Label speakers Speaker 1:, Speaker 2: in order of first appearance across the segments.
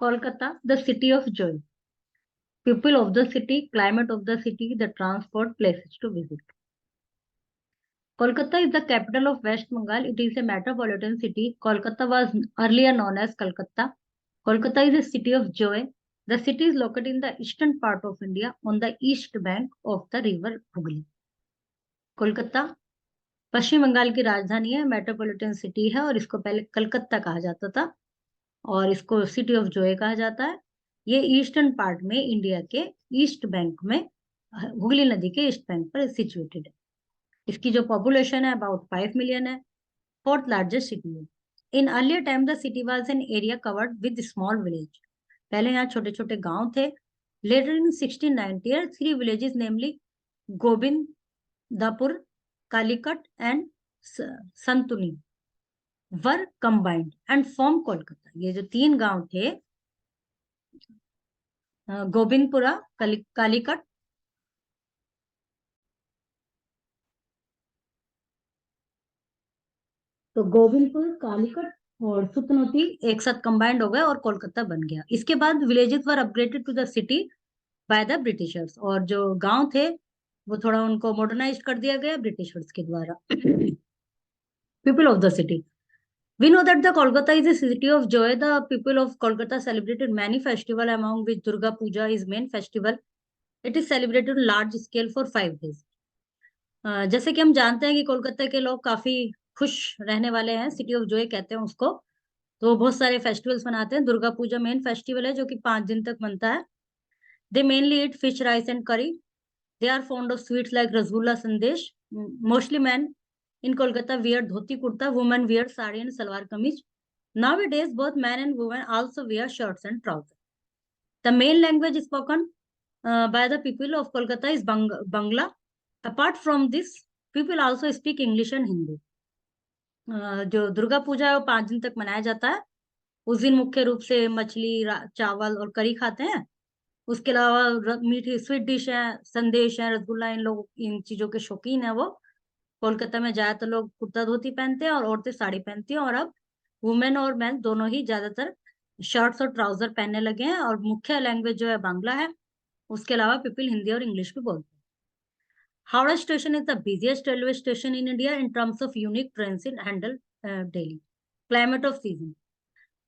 Speaker 1: Kolkata, the city of joy. People of the city, climate of the city, the transport, places to visit. Kolkata is the capital of West Bengal. It is a metropolitan city. Kolkata was earlier known as Calcutta. Kolkata is a city of joy. The city is located in the eastern part of India on the east bank of the river Hooghly. Kolkata पश्चिम बंगाल की राजधानी है, metropolitan city है और इसको पहले कलकत्ता कहा जाता था और इसको सिटी ऑफ जॉय कहा जाता है। ये ईस्टर्न पार्ट में इंडिया के ईस्ट बैंक में हुगली नदी के ईस्ट बैंक पर सिचुएटेड है। इसकी जो पॉपुलेशन है अबाउट 5 मिलियन है। फोर्थ लार्जेस्ट सिटी है। In earlier time the city was an area covered with small village. पहले यहाँ छोटे छोटे गांव थे। Later in 1690 3 villages namely Govindapur, Kalikata and Sutanuti were combined and form Kolkata. ये जो 3 गांव थे, गोविंदपुरा, कालीकट तो गोविंदपुर, कालीकट और सुतनोती एक साथ कंबाइंड हो गए और कोलकाता बन गया। इसके बाद villages were upgraded to the city by the Britishers, और जो गांव थे वो थोड़ा उनको मॉडर्नाइज कर दिया गया ब्रिटिशर्स के द्वारा। People of the city, we know that the Kolkata is a city of joy. The people of Kolkata celebrated many festivals, among which Durga Puja is main festival. It is celebrated on large scale for 5 days. जैसे कि हम जानते हैं कि कोलकाता के लोग काफी खुश रहने वाले हैं, सिटी ऑफ जॉय कहते हैं उसको। तो बहुत सारे फेस्टिवल्स मनाते हैं। दुर्गा पूजा मेन फेस्टिवल है जो कि 5 दिन तक बनता है। They mainly eat fish, rice and curry. They are fond of sweets like rasgulla, sandesh. Mostly man in Kolkata wear dhoti kurta, women wear sari and salwar kameez. Nowadays, both men and women also wear shirts and trousers. The main language spoken by the people of Kolkata is Bangla. Apart from this, people also speak English and Hindi. जो दुर्गा पूजा है वो 5 दिन तक मनाया जाता है। उस दिन मुख्य रूप से मछली, चावल और करी खाते हैं। उसके अलावा मीठी स्वीट डिश है, संदेश है, रसगुल्ला। इन लोग इन चीजों के शौकीन है। वो कोलकाता में ज्यादातर लोग कुर्ता धोती पहनते हैं और औरतें साड़ी पहनती हैं, और अब वुमेन और मैन दोनों ही ज्यादातर शर्ट्स और ट्राउजर पहनने लगे हैं। और मुख्य लैंग्वेज जो है बांग्ला है। उसके अलावा पीपल हिंदी और इंग्लिश भी बोलते हैं। Howrah station is the busiest railway station in India in terms of unique train in handle daily. Climate off season,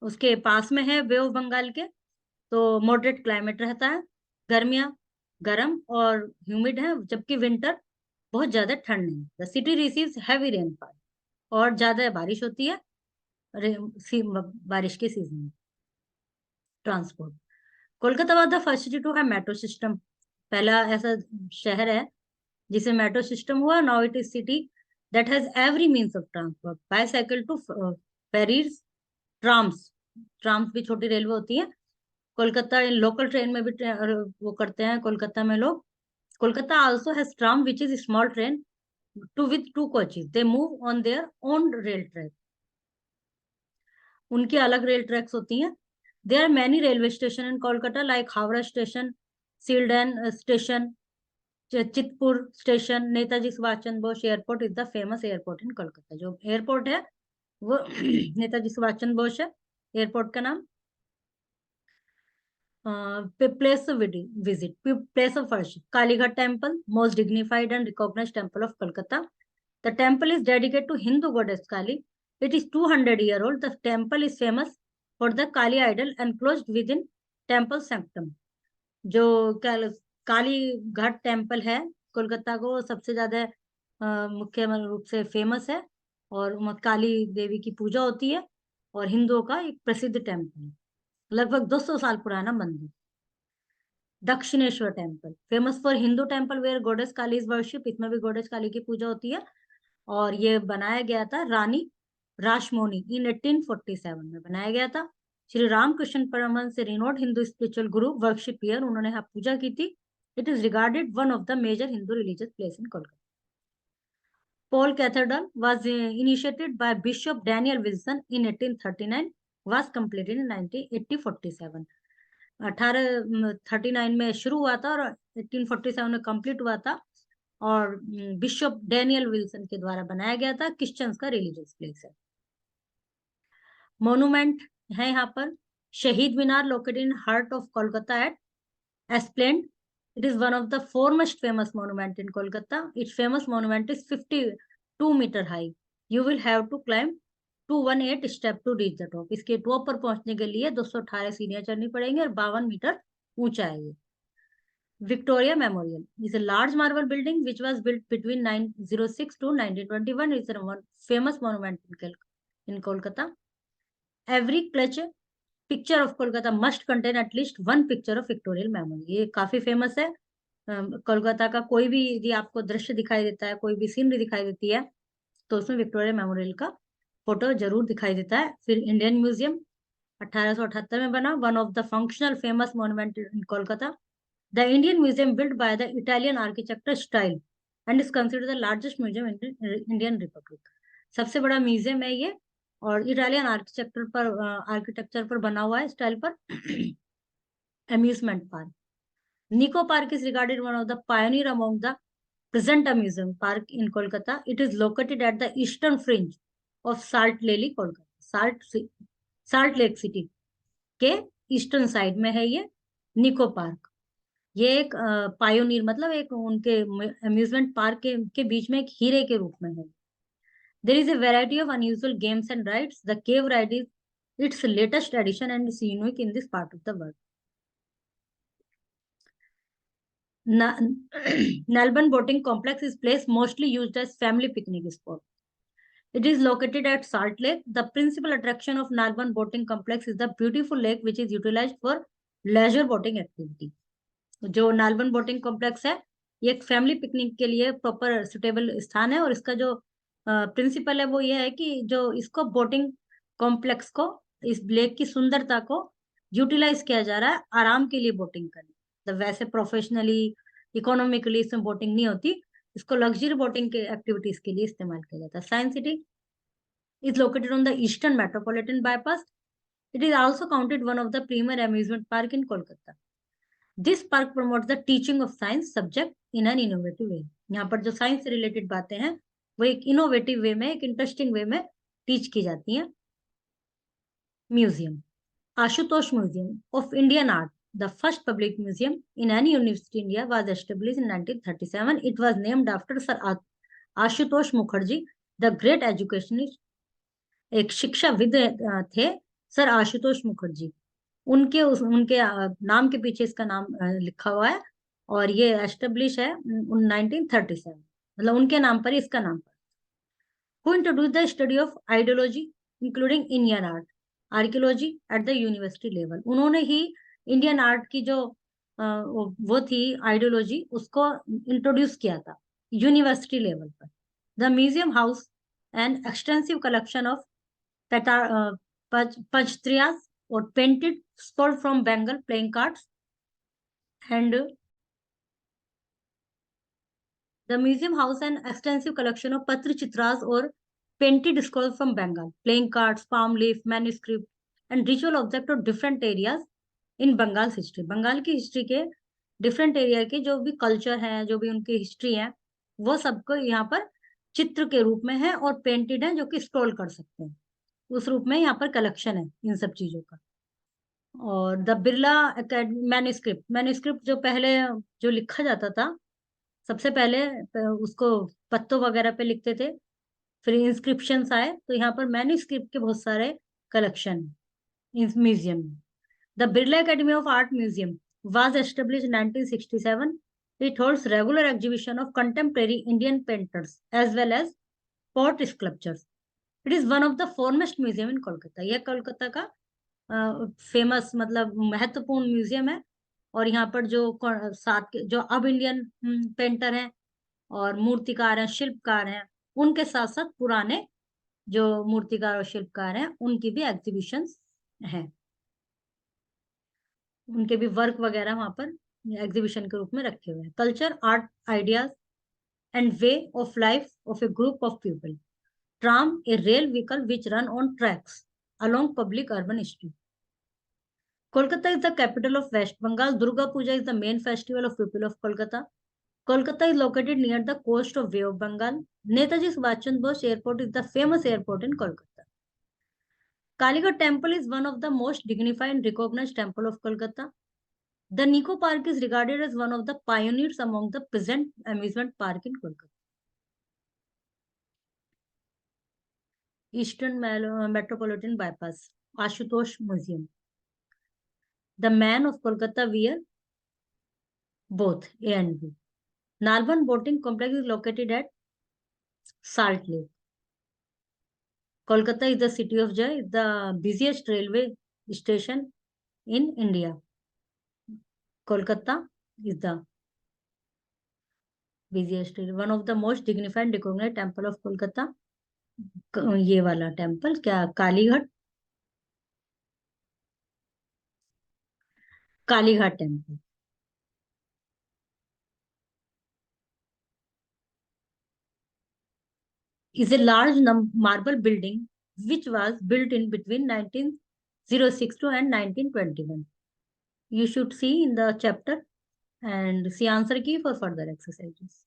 Speaker 1: उसके पास में है बे ऑफ बंगाल के, तो मॉडरेट क्लाइमेट रहता है। गर्मियां गर्म और ह्यूमिड है, जबकि विंटर बहुत ज्यादा ठंड नहीं। The city receives heavy rainfall, और ज्यादा बारिश होती है बारिश के सीजन में। Transport, Kolkata was the first city to have metro system. पहला ऐसा शहर है जिसे मेट्रो सिस्टम हुआ। Now it is city that has every means of transport, bicycle to ferries, trams. Trams भी छोटी रेलवे होती है। कोलकाता लोकल ट्रेन में भी वो करते हैं कोलकाता में लोग। Kolkata also has tram which is small train too with 2 coaches. They move on their own rail track. उनकी अलग रेल ट्रैक्स होती हैं। There are many railway station in Kolkata like Howrah station, Sealdah station, Chitpur station. Netaji Subhash Chandra Bose airport is the famous airport in Kolkata. जो airport है वो नेताजी सुभाष चंद्र बोस है airport का नाम। place of visit, place of worship, Kalighat temple, most dignified and recognized temple of Kolkata. The temple is dedicated to Hindu goddess Kali. It is 200-year old. The temple is famous for the Kali idol enclosed within temple sanctum. जो Kali Ghat temple है कोलकाता को सबसे ज्यादा मुख्य रूप से famous है, और काली देवी की पूजा होती है, और हिंदुओं का एक प्रसिद्ध टेम्पल है, लगभग 200 साल पुराना मंदिर। Dakshineswar temple, famous for Hindu temple where goddess Kali is worship. इसमें भी गॉडेस काली की पूजा होती है, और ये बनाया गया था रानी रासमोनी इन 1847 में बनाया गया था। श्री रामकृष्ण परमहंस से renowned Hindu spiritual guru worship here, उन्होंने यहाँ पूजा की थी। It is regarded one of the major Hindu religious place in Kolkata. Paul Cathedral was initiated by Bishop Daniel Wilson in 1839, was completed in 1847। 1839 में शुरू हुआ था और 1847 में कंप्लीट हुआ था, और बिशप डैनियल विल्सन के द्वारा बनाया गया था। क्रिश्चियंस का रिलीजियस प्लेस है। मोन्यूमेंट है यहाँ पर Shahid Minar located in heart of Kolkata at Esplanade. It is one of the foremost famous monument in Kolkata. Its famous monument is 52 meter high. You will have to climb 218 step to reach the top. इसके top पर पहुंचने के लिए 218 सीढ़ियां चढ़नी पड़ेंगी और 52 metre ऊंचा है ये. Victoria Memorial is a large marble building which was built between 906 to 1921. It's a famous monument in Kolkata. Every clutch picture of Kolkata must contain at least one picture of Victorian Memorial. ये काफी famous है. कोलकाता का कोई भी यदि आपको दृश्य दिखाई देता है, कोई भी सीनरी दिखाई देती है, तो उसमें विक्टोरिया मेमोरियल का फोटो जरूर दिखाई देता है. फिर इंडियन म्यूजियम 1878 में बना, one of the functional famous monument in Kolkata. The Indian museum build by the Italian architecture style and is considered the largest museum in Indian Republic. सबसे बड़ा म्यूजियम है ये और इटालियन आर्किटेक्चर पर बना हुआ है, स्टाइल पर. Amusement park Nico Park is regarded one of the pioneer among the present amusement park in Kolkata. It is located at the eastern fringe of Salt Lake, Kolkata. Salt Lake City के eastern side में है ये निको park. ये एक pioneer मतलब एक उनके अम्यूजमेंट पार्क के बीच में एक हीरे के रूप में है. There is a variety of unusual games and rides. The cave ride is its latest addition and is unique in this part of the world. Nalban Boating Complex is place mostly used as family picnic spot. It is located at Salt Lake. The principal attraction of Nalban Boating Complex is the beautiful lake which is utilized for leisure boating activity. जो नालबन boating complex है ये एक family picnic के लिए proper suitable स्थान है और इसका जो प्रिंसिपल है वो ये है कि जो इसको बोटिंग कॉम्प्लेक्स को इस लेक की सुंदरता को यूटिलाइज किया जा रहा है आराम के लिए बोटिंग करने. तो वैसे प्रोफेशनली इकोनॉमिकली इसमें बोटिंग नहीं होती, इसको लग्जरी बोटिंग के एक्टिविटीज के लिए इस्तेमाल किया जाता है. Science city is located on the Eastern Metropolitan Bypass. It is also counted one of the premier amusement park in Kolkata. This park promotes the teaching of science subject in an innovative way. यहाँ पर जो science से related बातें हैं वो एक innovative वे में, एक इंटरेस्टिंग वे में टीच की जाती हैं. Museum Ashutosh museum of Indian art, the first public museum in any university in India, was established in 1937. It was named after Sir Ashutosh Mukherjee, the great educationist. एक शिक्षाविद थे sir Ashutosh Mukherjee. उनके नाम के पीछे इसका नाम लिखा हुआ है और ये एस्टेब्लिश है 1937, मतलब उनके नाम पर ही इसका नाम पर. Who introduced the study of ideology including Indian art, archaeology at the university level. उन्होंने ही इंडियन आर्ट की जो वो थी आइडियोलॉजी उसको इंट्रोड्यूस किया था यूनिवर्सिटी लेवल पर. The museum house an extensive collection of patachitras और painted scroll from Bengal playing cards and the museum house an extensive collection of patachitras और painted scroll from Bengal playing cards, palm leaf, manuscript and ritual object of different areas in Bengal history. Bengal की history के different area के जो भी culture है, जो भी उनकी हिस्ट्री है, वो सबको यहाँ पर चित्र के रूप में है और पेंटेड है जो कि स्क्रॉल कर सकते हैं. उस रूप में यहाँ पर कलेक्शन है इन सब चीजों का. और द बिरला मैन्यूस्क्रिप्ट जो पहले जो लिखा जाता था, सबसे पहले उसको पत्तों वगैरह पे लिखते थे, फिर इंस्क्रिप्शंस आए, तो यहाँ पर मैन्यूस्क्रिप्ट के बहुत सारे कलेक्शन है इस म्यूजियम में. The Birla Academy of Art Museum was established in 1967. It holds regular exhibition of contemporary Indian painters as well as pot sculptures. It is one of the foremost museum in Kolkata. यह कोलकाता का famous मतलब महत्वपूर्ण museum है और यहाँ पर जो साथ के जो अब इंडियन पेंटर हैं और मूर्तिकार हैं, शिल्पकार हैं, उनके साथ साथ पुराने जो मूर्तिकार और शिल्पकार हैं उनकी भी एग्जीबिशंस हैं. उनके भी वर्क वगैरह वहां पर एग्जीबिशन के रूप में रखे हुए हैं. Culture, art, ideas and way of life of A group of people. Tram A rail vehicle which run on tracks along public urban street. Kolkata is the capital of West Bengal. Durga Puja is the main festival of people of Kolkata. Kolkata is located near the coast of Bay of Bengal. Netaji Subhash Chandra Bose Airport is the famous airport in Kolkata. Kalighat temple is one of the most dignified and recognized temple of Kolkata. The Nico Park is regarded as one of the pioneers among the present amusement park in Kolkata. Eastern Metropolitan Bypass, Ashutosh Museum. The man of Kolkata wear both A and B. Nalban Boating Complex is located at Salt Lake. Kolkata is the city of joy, the busiest railway station in India. Kolkata is the busiest, one of the most dignified and recognized temple of Kolkata. ये वाला temple क्या Kalighat Kalighat temple is a large marble building which was built in between 1906 to and 1921. You should see in the chapter and see answer key for further exercises.